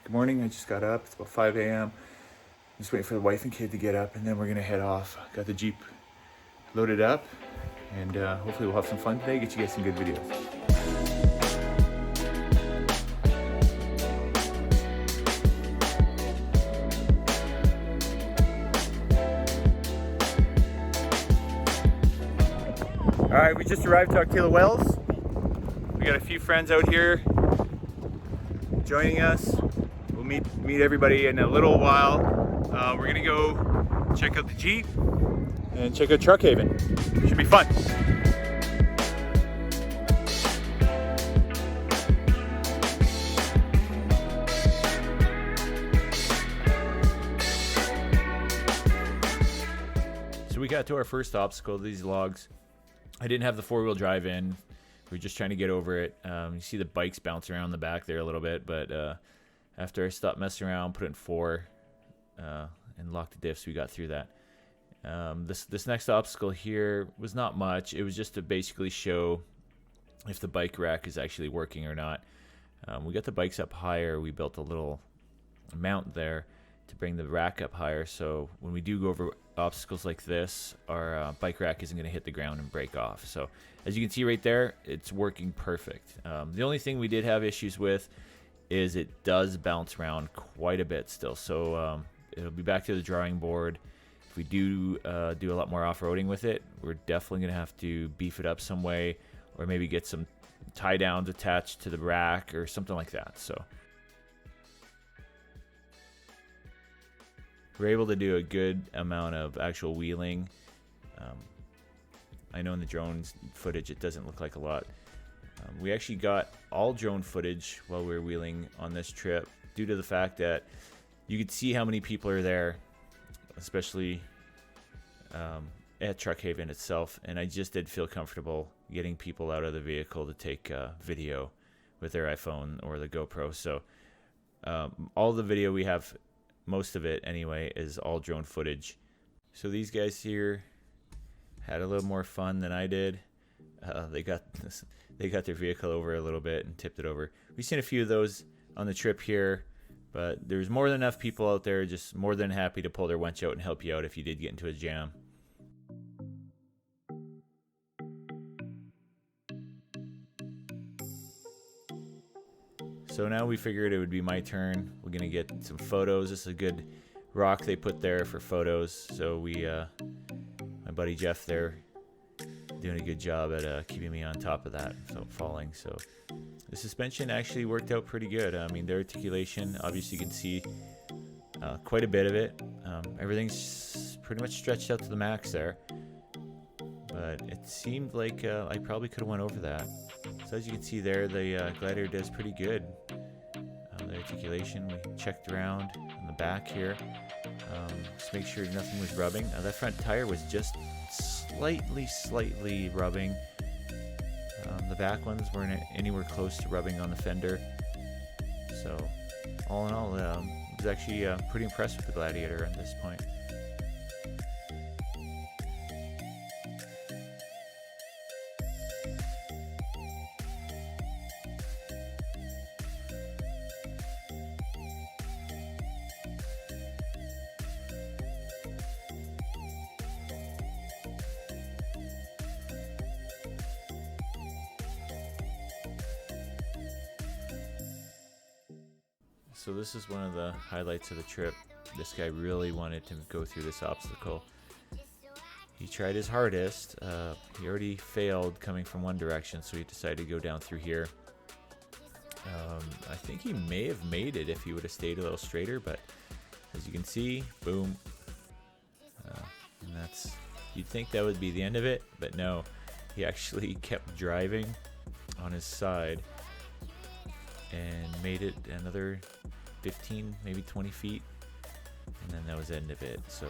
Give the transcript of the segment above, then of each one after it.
Good morning, I just got up. It's about 5 a.m. Just waiting for the wife and kid to get up, and then we're gonna head off. Got the Jeep loaded up, and hopefully we'll have some fun today, get you guys some good videos. All right, we just arrived to Ocotillo Wells. We got a few friends out here joining us. We'll meet everybody in a little while. We're gonna go check out the Jeep and check out Truck Haven. Should be fun. So we got to our first obstacle, these logs. I didn't have the four-wheel drive in. We were just trying to get over it. You see the bikes bounce around the back there a little bit, but after I stopped messing around, put it in 4, and locked the diffs, we got through that. This next obstacle here was not much. It was just to basically show if the bike rack is actually working or not. We got the bikes up higher. We built a little mount there to bring the rack up higher, so when we do go over obstacles like this, our bike rack isn't going to hit the ground and break off. So as you can see right there, it's working perfect. The only thing we did have issues with is it does bounce around quite a bit still, so it'll be back to the drawing board. If we do do a lot more off-roading with it, we're definitely going to have to beef it up some way, or maybe get some tie downs attached to the rack or something like that. So we're able to do a good amount of actual wheeling. I know in the drone footage it doesn't look like a lot. We actually got all drone footage while we were wheeling on this trip, due to the fact that you could see how many people are there, especially at Truck Haven itself, and I just did feel comfortable getting people out of the vehicle to take video with their iPhone or the GoPro. So all the video we have, most of it anyway, is all drone footage. So these guys here had a little more fun than I did. They got their vehicle over a little bit and tipped it over. We've seen a few of those on the trip here, but there's more than enough people out there just more than happy to pull their winch out and help you out if you did get into a jam. So now we figured it would be my turn. We're gonna get some photos. This is a good rock they put there for photos. So my buddy Jeff there, doing a good job at keeping me on top of that, so falling. So the suspension actually worked out pretty good. I mean, the articulation, obviously you can see quite a bit of it. Everything's pretty much stretched out to the max there, but it seemed like I probably could have went over that. So as you can see there, the Gladiator does pretty good. The articulation, we checked around on the back here, just make sure nothing was rubbing. That front tire was just slightly rubbing. The back ones weren't anywhere close to rubbing on the fender. So all in all, I was actually pretty impressed with the Gladiator at this point. So this is one of the highlights of the trip. This guy really wanted to go through this obstacle. He tried his hardest. He already failed coming from one direction, so he decided to go down through here. I think he may have made it if he would have stayed a little straighter, but as you can see, boom. And you'd think that would be the end of it, but no. He actually kept driving on his side and made it another 15, maybe 20 feet, and then that was the end of it. So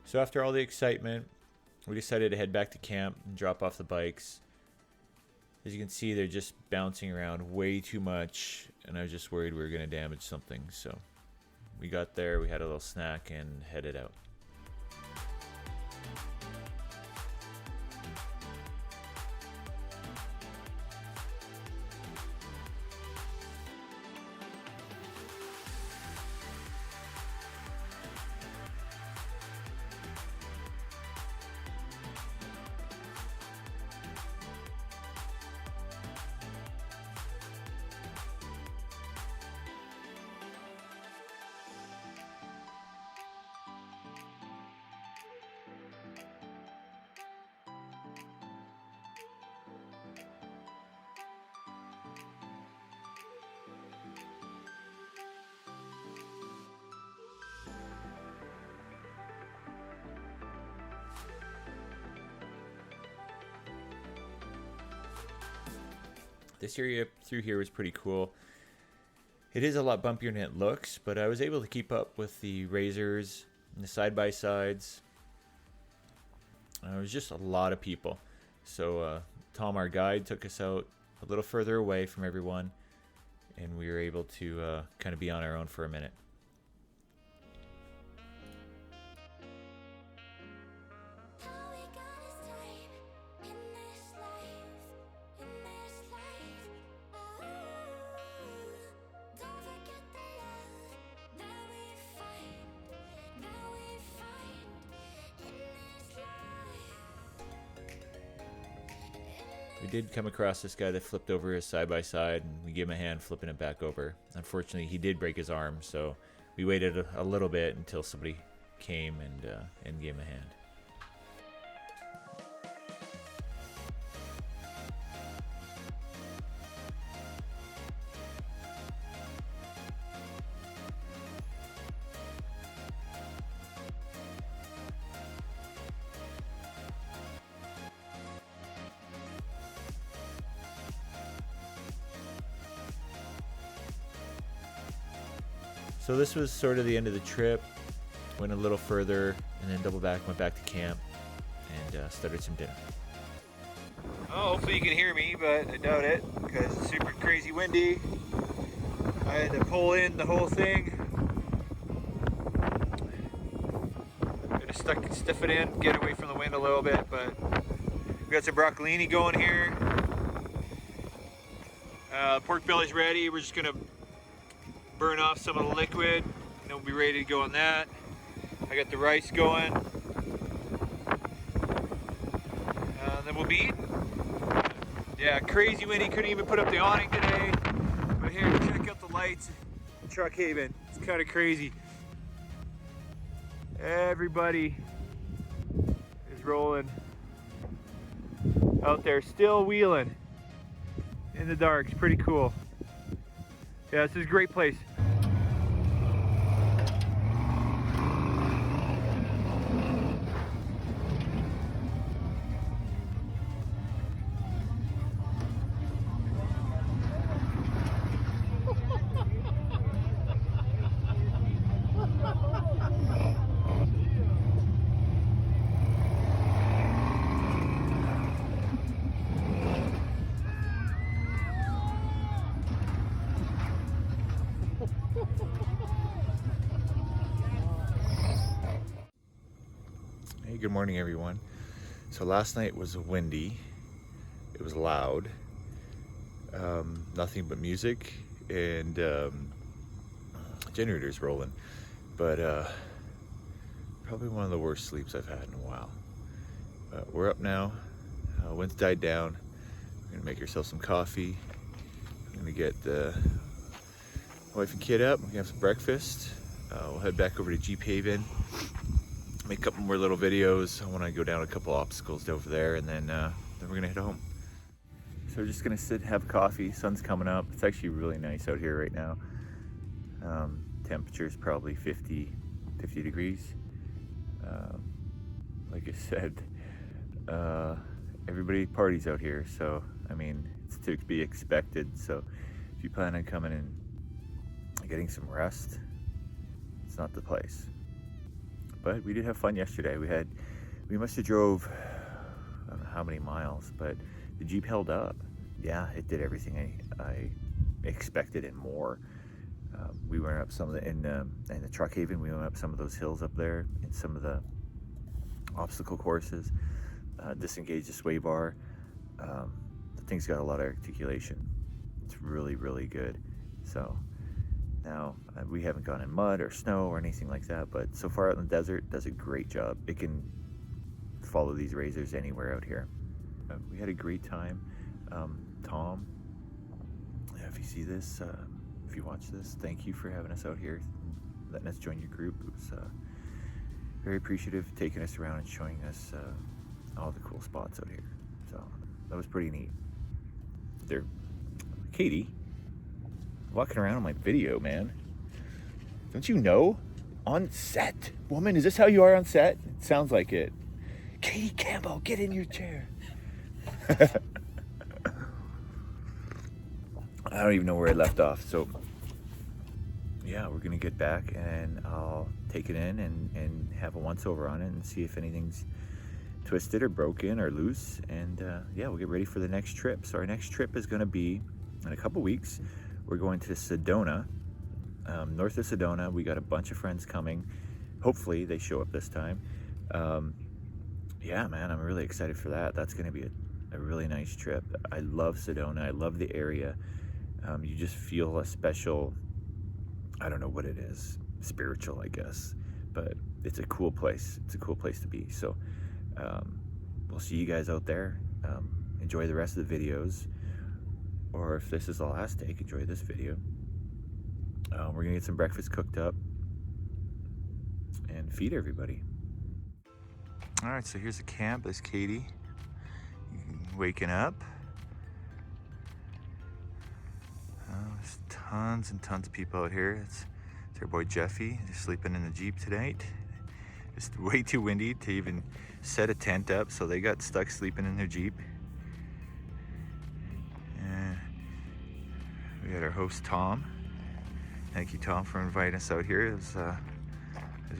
So after all the excitement, we decided to head back to camp and drop off the bikes. As you can see, they're just bouncing around way too much, and I was just worried we were going to damage something. So we got there, we had a little snack, and headed out. This area through here was pretty cool. It is a lot bumpier than it looks, but I was able to keep up with the razors and the side-by-sides. It was just a lot of people. So Tom, our guide, took us out a little further away from everyone, and we were able to kind of be on our own for a minute. We did come across this guy that flipped over his side-by-side, and we gave him a hand flipping it back over. Unfortunately, he did break his arm, so we waited a little bit until somebody came and gave him a hand. So this was sort of the end of the trip. Went a little further and then doubled back, went back to camp, and started some dinner. Oh, hopefully you can hear me, but I doubt it because it's super crazy windy. I had to pull in the whole thing. Gotta stiff it in, get away from the wind a little bit, but we got some broccolini going here. Pork belly's ready. We're just gonna burn off some of the liquid, and then we'll be ready to go on that. I got the rice going. Then we'll be eating. Yeah, crazy windy, couldn't even put up the awning today. But here, check out the lights in Truck Haven. It's kind of crazy. Everybody is rolling out there, still wheeling in the dark. It's pretty cool. Yeah, this is a great place. Hey, good morning everyone. So last night was windy, it was loud, nothing but music and generators rolling, but probably one of the worst sleeps I've had in a while. We're up now, wind's died down, we're gonna make ourselves some coffee, I'm gonna get the wife and kid up, we're gonna have some breakfast, we'll head back over to Jeep Haven, make a couple more little videos. I want to go down a couple obstacles over there, and then we're gonna head home. So we're just gonna sit and have coffee. Sun's coming up. It's actually really nice out here right now. Temperature's probably 50 degrees. Like I said, everybody parties out here, so I mean it's to be expected. So if you plan on coming and getting some rest, it's not the place. but we did have fun yesterday. We must have drove, I don't know how many miles, but the Jeep held up. Yeah, it did everything I expected and more. We went up some of the, in the Truck Haven, we went up some of those hills up there in some of the obstacle courses, disengaged the sway bar. The thing's got a lot of articulation. It's really, really good. So now we haven't gone in mud or snow or anything like that, but so far out in the desert, it does a great job. It can follow these razors anywhere out here. We had a great time. Tom, if you see this, if you watch this, thank you for having us out here, letting us join your group. It was very appreciative, taking us around and showing us all the cool spots out here. So that was pretty neat. There, Katie, walking around on my video, man. Don't you know? On set. Woman, is this how you are on set? It sounds like it. Katie Campbell, get in your chair. I don't even know where I left off. So, yeah, we're going to get back and I'll take it in and have a once-over on it and see if anything's twisted or broken or loose. And, yeah, we'll get ready for the next trip. So our next trip is going to be in a couple weeks. We're going to Sedona, north of Sedona. We got a bunch of friends coming. Hopefully they show up this time. Yeah, man, I'm really excited for that. That's going to be a really nice trip. I love Sedona. I love the area. You just feel a special, I don't know what it is, spiritual, I guess, but it's a cool place. It's a cool place to be. So we'll see you guys out there. Enjoy the rest of the videos, or if this is the last take, enjoy this video. We're gonna get some breakfast cooked up and feed everybody. All right, so here's the camp. There's Katie waking up. There's tons and tons of people out here. It's our boy Jeffy. They're sleeping in the Jeep tonight. It's way too windy to even set a tent up, so they got stuck sleeping in their Jeep. And we had our host Tom. Thank you, Tom, for inviting us out here. It was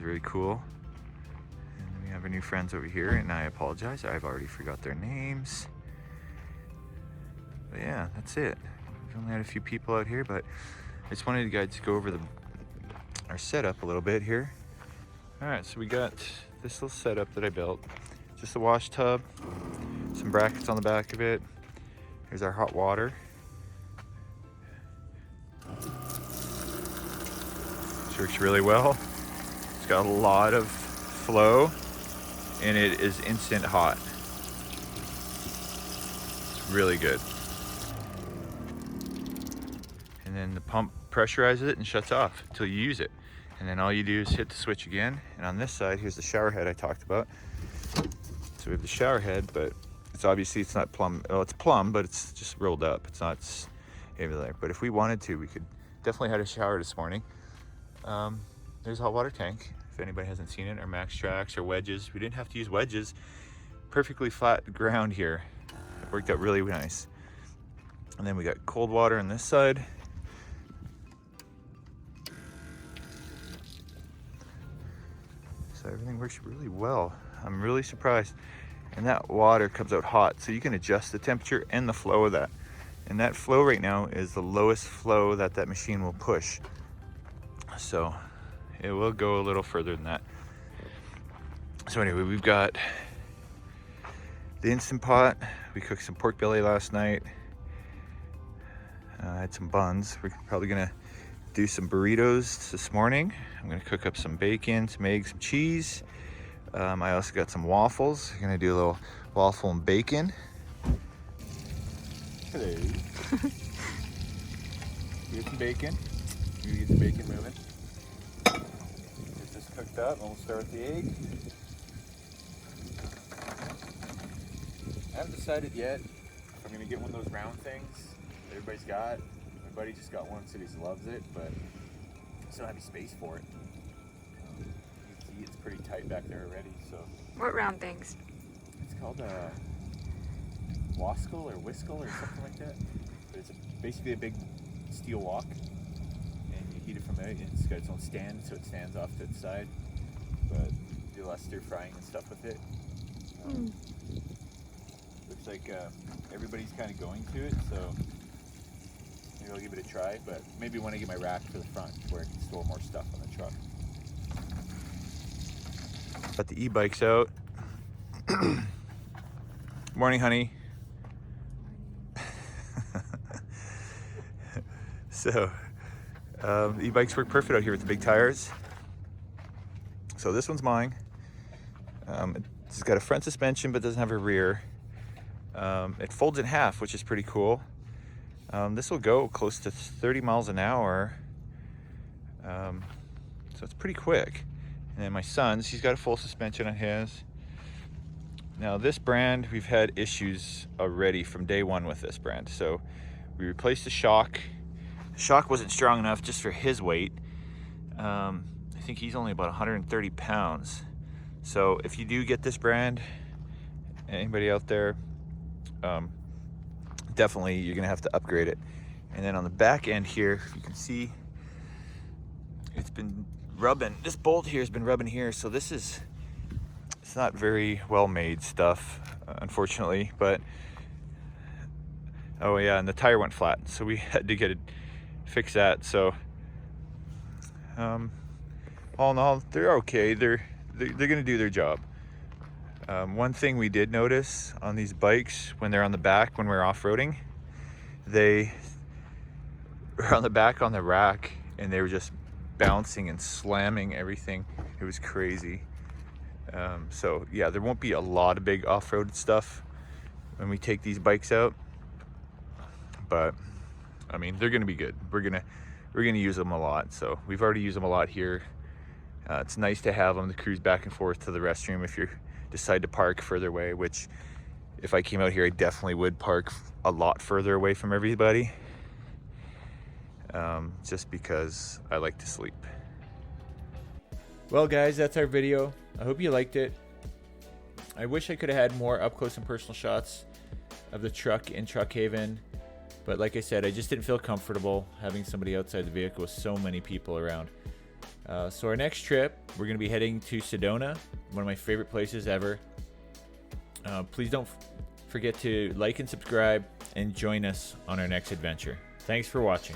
really cool. And we have our new friends over here, and I apologize, I've already forgot their names. But yeah, that's it. We've only had a few people out here, but I just wanted you guys to go over our setup a little bit here. All right, so we got this little setup that I built. Just a wash tub, some brackets on the back of it. Here's our hot water. This works really well. It's got a lot of flow, and it is instant hot. It's really good. And then the pump pressurizes it and shuts off until you use it. And then all you do is hit the switch again. And on this side, here's the shower head I talked about. So we have the shower head, but it's obviously, it's not plumb. Well, it's plumb, but it's just rolled up. It's not there. But if we wanted to, we could definitely had a shower this morning. There's a hot water tank. If anybody hasn't seen it, or max tracks or wedges. We didn't have to use wedges. Perfectly flat ground here. It worked out really nice. And then we got cold water on this side. So everything works really well. I'm really surprised. And that water comes out hot, so you can adjust the temperature and the flow of that. And that flow right now is the lowest flow that machine will push. So it will go a little further than that. So anyway, we've got the Instant Pot. We cooked some pork belly last night. I had some buns. We're probably gonna do some burritos this morning. I'm gonna cook up some bacon, some eggs, some cheese. I also got some waffles. I'm gonna do a little waffle and bacon. Hello. Here's some bacon. You get the bacon moving. Get this cooked up, and we'll start with the egg. I haven't decided yet if I'm gonna get one of those round things that everybody's got. My buddy just got one, said he loves it, but I still don't have any space for it. You can see it's pretty tight back there already, so. What round things? It's called a Waskle or Whiskle or something like that. But it's basically a big steel wok, and you heat it from there, and it's got its own stand, so it stands off to the side. But do a lot of stir frying and stuff with it. Looks like everybody's kind of going to it, so maybe I'll give it a try, but maybe when I get my rack for the front where I can store more stuff on the truck. Got the e-bikes out. Morning, honey. So, the e-bikes work perfect out here with the big tires. So this one's mine. It's got a front suspension but doesn't have a rear. It folds in half, which is pretty cool. This will go close to 30 miles an hour. So it's pretty quick. And then my son's, he's got a full suspension on his. Now this brand, we've had issues already from day one with this brand. So we replaced the shock. The shock wasn't strong enough just for his weight. I think he's only about 130 pounds. So if you do get this brand, anybody out there, definitely you're gonna have to upgrade it. And then on the back end here, you can see it's been rubbing. This bolt here has been rubbing here, so it's not very well made stuff, unfortunately. But oh yeah, and the tire went flat, so we had to get it fix that. So all in all, they're okay. They're gonna do their job. One thing we did notice on these bikes when they're on the back, when we're off-roading, they were on the back on the rack and they were just bouncing and slamming everything. It was crazy. So yeah, there won't be a lot of big off-road stuff when we take these bikes out, but I mean, they're gonna be good. We're gonna use them a lot. So we've already used them a lot here. It's nice to have them to cruise back and forth to the restroom if you decide to park further away, which if I came out here, I definitely would park a lot further away from everybody, just because I like to sleep. Well guys, that's our video. I hope you liked it. I wish I could have had more up close and personal shots of the truck in Truck Haven, but like I said, I just didn't feel comfortable having somebody outside the vehicle with so many people around. So our next trip, we're going to be heading to Sedona, one of my favorite places ever. Please don't forget to like and subscribe and join us on our next adventure. Thanks for watching.